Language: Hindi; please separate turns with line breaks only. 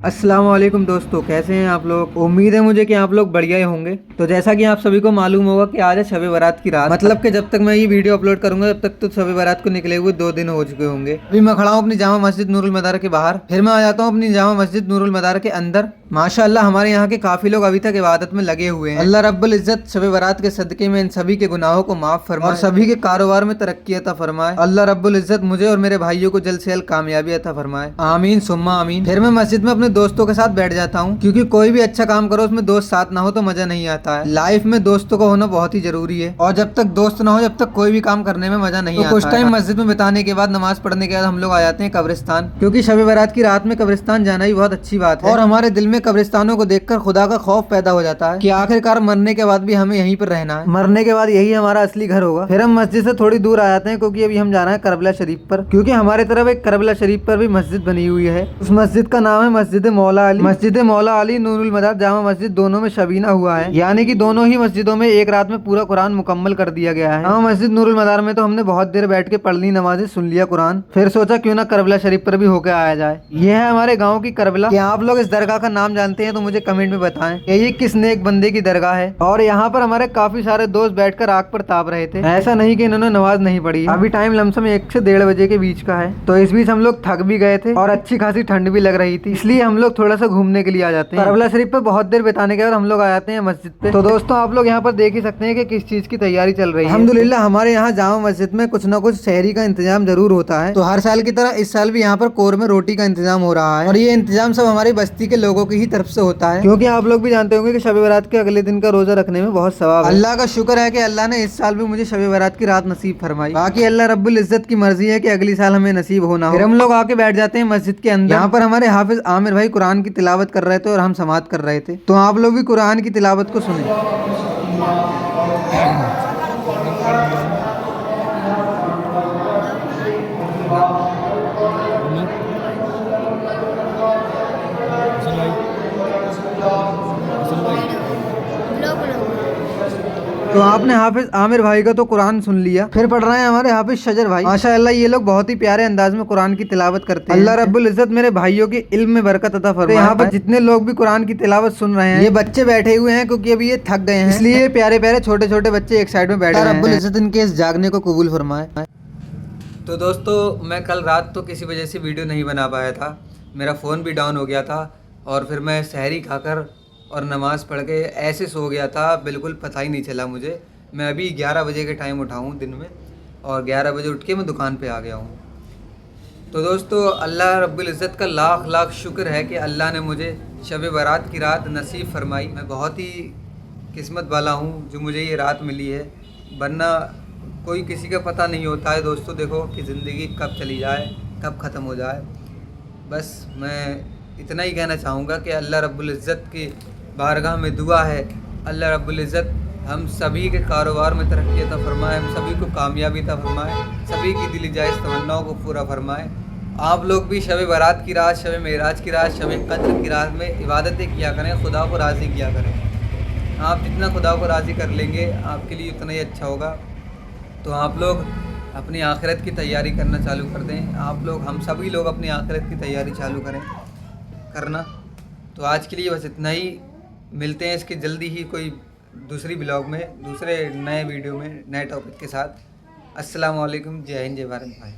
अस्सलाम वालेकुम दोस्तों, कैसे हैं आप लोग। उम्मीद है मुझे कि आप लोग बढ़िया ही होंगे। तो जैसा कि आप सभी को मालूम होगा कि आज है शब बारात की रात। मतलब कि जब तक मैं ये वीडियो अपलोड करूंगा तब तक तो शब बारात को निकले हुए 2 दिन हो चुके होंगे। अभी मैं खड़ा हूँ अपनी जामा मस्जिद नूरुल मदार के बाहर, फिर मैं आ जाता हूँ अपनी जामा मस्जिद नूरुल मदार के अंदर। माशाअल्लाह हमारे यहाँ के काफी लोग अभी तक इबादत में लगे हुए हैं। अल्लाह रब्बुल इज्जत शब बारात के सदके में इन सभी के गुनाहों को माफ फरमाए और सभी के कारोबार में तरक्की अता फरमाए। अल्लाह रब्बुल इज्जत मुझे और मेरे भाइयों को जल्द से जल्द कामयाबी अता फरमाए, आमीन सुम्मा आमीन। फिर मैं मस्जिद में अपने दोस्तों के साथ बैठ जाता हूँ, क्योंकि कोई भी अच्छा काम करो उसमें दोस्त साथ ना हो तो मजा नहीं आता है। लाइफ में दोस्तों का होना बहुत ही जरूरी है, और जब तक दोस्त ना हो जब तक कोई भी काम करने में मजा नहीं आता। कुछ टाइम मस्जिद में बिताने के बाद, नमाज पढ़ने के बाद हम लोग आ जाते हैं कब्रिस्तान, क्योंकि शब बारात की रात में कब्रिस्तान जाना ही बहुत अच्छी बात है। और हमारे दिल में कब्रिस्तानों को देखकर खुदा का खौफ पैदा हो जाता है कि आखिरकार मरने के बाद भी हमें यहीं पर रहना है, मरने के बाद यही हमारा असली घर होगा। फिर हम मस्जिद से थोड़ी दूर आ जाते हैं, क्योंकि अभी हम जा रहे हैं करबला शरीफ पर, क्योंकि हमारे तरफ एक करबला शरीफ पर भी मस्जिद बनी हुई है। उस मस्जिद का नाम है मस्जिद मौला अली। मस्जिद मौला अली नूरुल मदार जामा मस्जिद दोनों में शबीना हुआ है, यानी कि दोनों ही मस्जिदों में एक रात में पूरा कुरान मुकम्मल कर दिया गया है। जामा मस्जिद नूरुल मदार में तो हमने बहुत देर बैठ के पढ़ ली नमाजें, सुन लिया कुरान, फिर सोचा क्यों ना करबला शरीफ पर भी होकर आया जाए। यह है हमारे गाँव की करबला। क्या आप लोग इस दरगाह का नाम जानते हैं तो मुझे कमेंट में बताएं कि ये किस नेक बंदे की दरगाह है। और यहाँ पर हमारे काफी सारे दोस्त बैठकर आग पर ताप रहे थे। ऐसा नहीं कि इन्होंने नमाज नहीं पढ़ी। अभी टाइम लमसम 1 से 1:30 बजे के बीच का है, तो इस बीच हम लोग थक भी गए थे और अच्छी खासी ठंड भी लग रही थी, इसलिए हम लोग थोड़ा सा घूमने के लिए आ जाते हैं। करबला शरीफ पे बहुत देर बिताने के बाद हम लोग आ जाते हैं मस्जिद पे। तो दोस्तों आप लोग यहाँ पर देख ही सकते हैं कि किस चीज की तैयारी चल रही है। अल्हम्दुलिल्लाह हमारे यहाँ जामा मस्जिद में कुछ न कुछ शहरी का इंतजाम जरूर होता है। तो हर साल की तरह इस साल भी यहाँ पर कोर में रोटी का इंतजाम हो रहा है, और ये इंतजाम सब हमारी बस्ती के लोगों की ही तरफ से होता है, क्योंकि आप लोग भी जानते होंगे कि शब बारात के अगले दिन का रोजा रखने में बहुत सवाब है। अल्लाह का शुक्र है कि अल्लाह ने इस साल भी मुझे शब बारात की रात नसीब फरमाई। बाकी अल्लाह रब्बुल इज्जत की मर्जी है कि अगली साल हमें नसीब होना हो। फिर हम लोग आके बैठ जाते हैं मस्जिद के अंदर। यहाँ पर हमारे हाफिज आमिर भाई कुरान की तिलावत कर रहे थे और हम समाअत कर रहे थे, तो आप लोग भी कुरान की तिलावत को सुने। तो आपने हाफिज आमिर भाई का तो कुरान सुन लिया, फिर पढ़ रहे हैं हमारे हाफिज शजर भाई। माशाअल्लाह ये लोग बहुत ही प्यारे अंदाज में कुरान की तिलावत करते हैं। अल्लाह रब्बुल इज्जत मेरे भाइयों के इल्म में बरकत अता फरमाए। यहाँ पर जितने लोग भी कुरान की तिलावत सुन रहे हैं, ये बच्चे बैठे हुए हैं क्योंकि अभी ये थक गए हैं, इसलिए प्यारे प्यारे छोटे छोटे बच्चे एक साइड में बैठे हैं। रब्बुल इज्जत इनके इस जागने को कबूल फरमाए। तो दोस्तों मैं कल रात तो किसी वजह से वीडियो नहीं बना पाया था, मेरा फ़ोन भी डाउन हो गया था, और फिर मैं सहरी खाकर और नमाज़ पढ़ के ऐसे सो गया था, बिल्कुल पता ही नहीं चला मुझे। मैं अभी 11 बजे के टाइम उठा हूँ दिन में, और 11 बजे उठ के मैं दुकान पे आ गया हूँ। तो दोस्तों अल्लाह रब्बुल इज़्ज़त का लाख लाख शुक्र है कि अल्लाह ने मुझे शब बारात की रात नसीब फरमाई। मैं बहुत ही किस्मत वाला हूँ जो मुझे ये रात मिली है, वरना कोई किसी का पता नहीं होता है दोस्तों। देखो कि ज़िंदगी कब चली जाए, कब ख़त्म हो जाए। बस मैं इतना ही कहना चाहूँगा कि अल्लाह रब्बुल इज़्ज़त की बारगाह में दुआ है, अल्लाह रब्बुल इज़्ज़त हम सभी के कारोबार में तरक्की अता फरमाए, हम सभी को कामयाबी अता फरमाए, सभी की दिली जायज़ तमन्नाओं को पूरा फरमाए। आप लोग भी शब बारात की रात, शब मेराज की रात, शब कद्र की रात में इबादतें किया करें, खुदा को राज़ी किया करें। आप जितना खुदा को राज़ी कर लेंगे आपके लिए उतना ही अच्छा होगा। तो आप लोग अपनी आखिरत की तैयारी करना चालू कर दें। आप लोग, हम सभी लोग अपनी आखिरत की तैयारी चालू करना। तो आज के लिए बस इतना ही। मिलते हैं इसके जल्दी ही कोई दूसरी ब्लॉग में, दूसरे नए वीडियो में, नए टॉपिक के साथ। अस्सलाम वालेकुम, जय हिंद, जय भारत भाई।